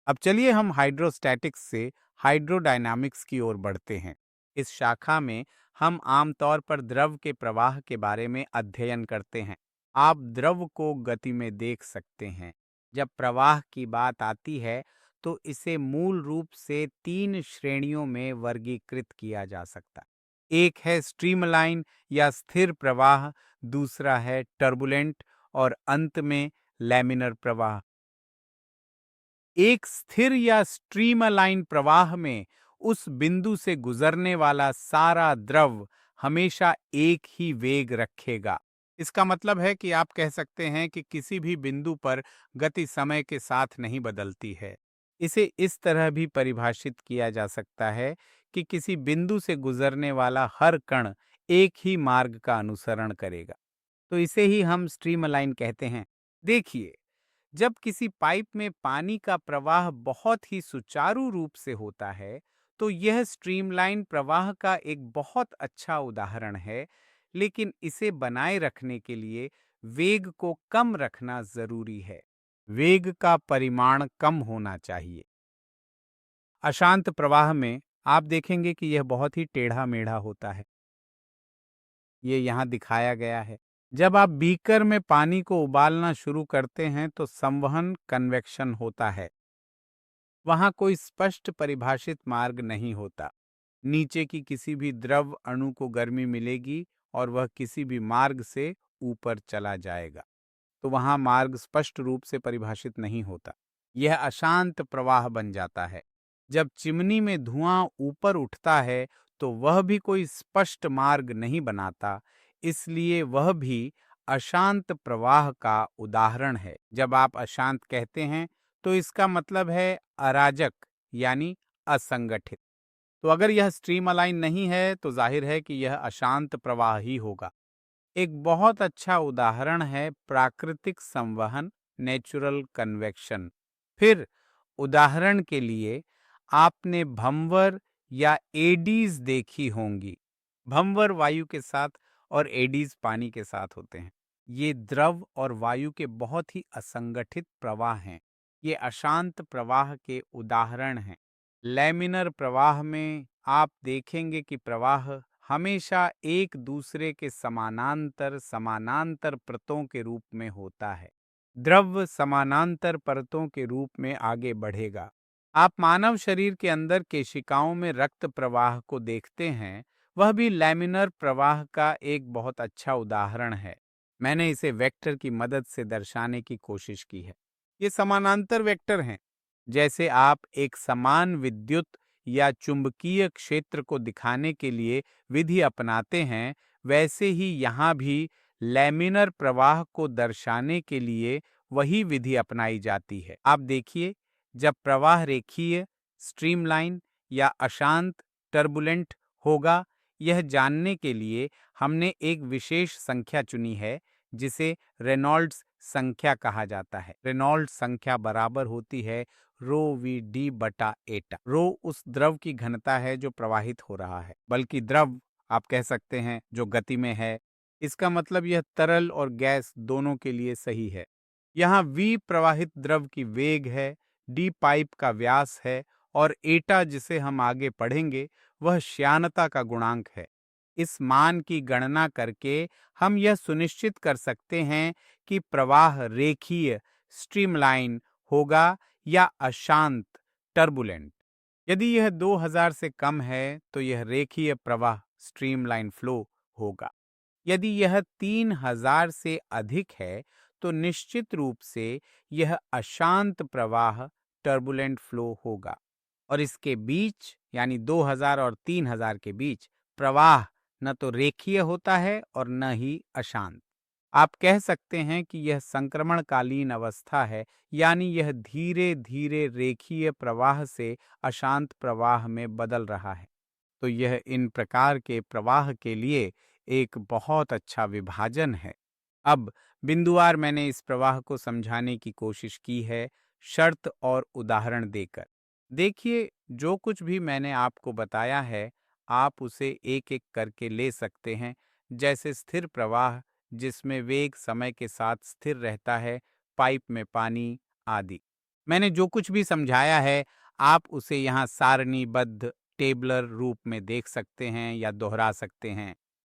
अब चलिए हम हाइड्रोस्टैटिक्स से हाइड्रोडायनामिक्स की ओर बढ़ते हैं। इस शाखा में हम आमतौर पर द्रव के प्रवाह के बारे में अध्ययन करते हैं। आप द्रव को गति में देख सकते हैं। जब प्रवाह की बात आती है तो इसे मूल रूप से 3 श्रेणियों में वर्गीकृत किया जा सकता है। एक है स्ट्रीमलाइन या स्थिर प्रवाह, दूसरा है टर्बुलेंट और अंत में लैमिनर प्रवाह। एक स्थिर या स्ट्रीमलाइन प्रवाह में उस बिंदु से गुजरने वाला सारा द्रव हमेशा एक ही वेग रखेगा। इसका मतलब है कि आप कह सकते हैं कि किसी भी बिंदु पर गति समय के साथ नहीं बदलती है। इसे इस तरह भी परिभाषित किया जा सकता है कि किसी बिंदु से गुजरने वाला हर कण एक ही मार्ग का अनुसरण करेगा। तो इसे ही हम स्ट्रीमलाइन कहते हैं। देखिए, जब किसी पाइप में पानी का प्रवाह बहुत ही सुचारू रूप से होता है, तो यह स्ट्रीमलाइन प्रवाह का एक बहुत अच्छा उदाहरण है, लेकिन इसे बनाए रखने के लिए वेग को कम रखना जरूरी है। वेग का परिमाण कम होना चाहिए। अशांत प्रवाह में आप देखेंगे कि यह बहुत ही टेढ़ा मेढ़ा होता है। ये यहाँ दिखाया गया है। जब आप बीकर में पानी को उबालना शुरू करते हैं तो संवहन कन्वेक्शन होता है। वहां कोई स्पष्ट परिभाषित मार्ग नहीं होता। नीचे की किसी भी द्रव अणु को गर्मी मिलेगी और वह किसी भी मार्ग से ऊपर चला जाएगा। तो वहां मार्ग स्पष्ट रूप से परिभाषित नहीं होता। यह अशांत प्रवाह बन जाता है। जब चिमनी में धुआं ऊपर उठता है तो वह भी कोई स्पष्ट मार्ग नहीं बनाता, इसलिए वह भी अशांत प्रवाह का उदाहरण है। जब आप अशांत कहते हैं तो इसका मतलब है अराजक यानी असंगठित। तो अगर यह स्ट्रीम अलाइन नहीं है तो जाहिर है कि यह अशांत प्रवाह ही होगा। एक बहुत अच्छा उदाहरण है प्राकृतिक संवहन, नेचुरल कन्वेक्शन। फिर उदाहरण के लिए आपने भंवर या एडीज देखी होंगी। भंवर वायु के साथ और एडीज पानी के साथ होते हैं। ये द्रव और वायु के बहुत ही असंगठित प्रवाह हैं। ये अशांत प्रवाह के उदाहरण हैं। लैमिनर प्रवाह में आप देखेंगे कि प्रवाह हमेशा एक दूसरे के समानांतर समानांतर परतों के रूप में होता है। द्रव समानांतर परतों के रूप में आगे बढ़ेगा। आप मानव शरीर के अंदर केशिकाओं में रक्त प्रवाह को देखते हैं, वह भी लैमिनर प्रवाह का एक बहुत अच्छा उदाहरण है। मैंने इसे वेक्टर की मदद से दर्शाने की कोशिश की है। ये समानांतर वेक्टर हैं। जैसे आप एक समान विद्युत या चुंबकीय क्षेत्र को दिखाने के लिए विधि अपनाते हैं, वैसे ही यहाँ भी लैमिनर प्रवाह को दर्शाने के लिए वही विधि अपनाई जाती है। आप देखिए, जब प्रवाह रेखीय, स्ट्रीमलाइन या अशांत, टर्बुलेंट होगा, यह जानने के लिए हमने एक विशेष संख्या चुनी है जिसे रेनॉल्ड्स संख्या कहा जाता है। रेनॉल्ड्स संख्या बराबर होती है रो वी डी बटा एटा। रो उस द्रव की घनता है जो प्रवाहित हो रहा है, बल्कि द्रव आप कह सकते हैं जो गति में है। इसका मतलब यह तरल और गैस दोनों के लिए सही है। यहाँ वी प्रवाहित द्रव की वेग है, डी पाइप का व्यास है और एटा जिसे हम आगे पढ़ेंगे वह श्यानता का गुणांक है। इस मान की गणना करके हम यह सुनिश्चित कर सकते हैं कि प्रवाह रेखीय, स्ट्रीमलाइन होगा या अशांत, टर्बुलेंट। यदि यह 2000 से कम है तो यह रेखीय प्रवाह, स्ट्रीमलाइन फ्लो होगा। यदि यह 3000 से अधिक है तो निश्चित रूप से यह अशांत प्रवाह, टर्बुलेंट फ्लो होगा। और इसके बीच यानी 2000 और 3000 के बीच प्रवाह न तो रेखीय होता है और न ही अशांत। आप कह सकते हैं कि यह संक्रमणकालीन अवस्था है, यानी यह धीरे धीरे रेखीय प्रवाह से अशांत प्रवाह में बदल रहा है। तो यह इन प्रकार के प्रवाह के लिए एक बहुत अच्छा विभाजन है। अब बिंदुवार मैंने इस प्रवाह को समझाने की कोशिश की है, शर्त और उदाहरण देकर। देखिए, जो कुछ भी मैंने आपको बताया है, आप उसे एक एक करके ले सकते हैं। जैसे स्थिर प्रवाह जिसमें वेग समय के साथ स्थिर रहता है, पाइप में पानी आदि। मैंने जो कुछ भी समझाया है, आप उसे यहाँ सारणीबद्ध टेबलर रूप में देख सकते हैं या दोहरा सकते हैं।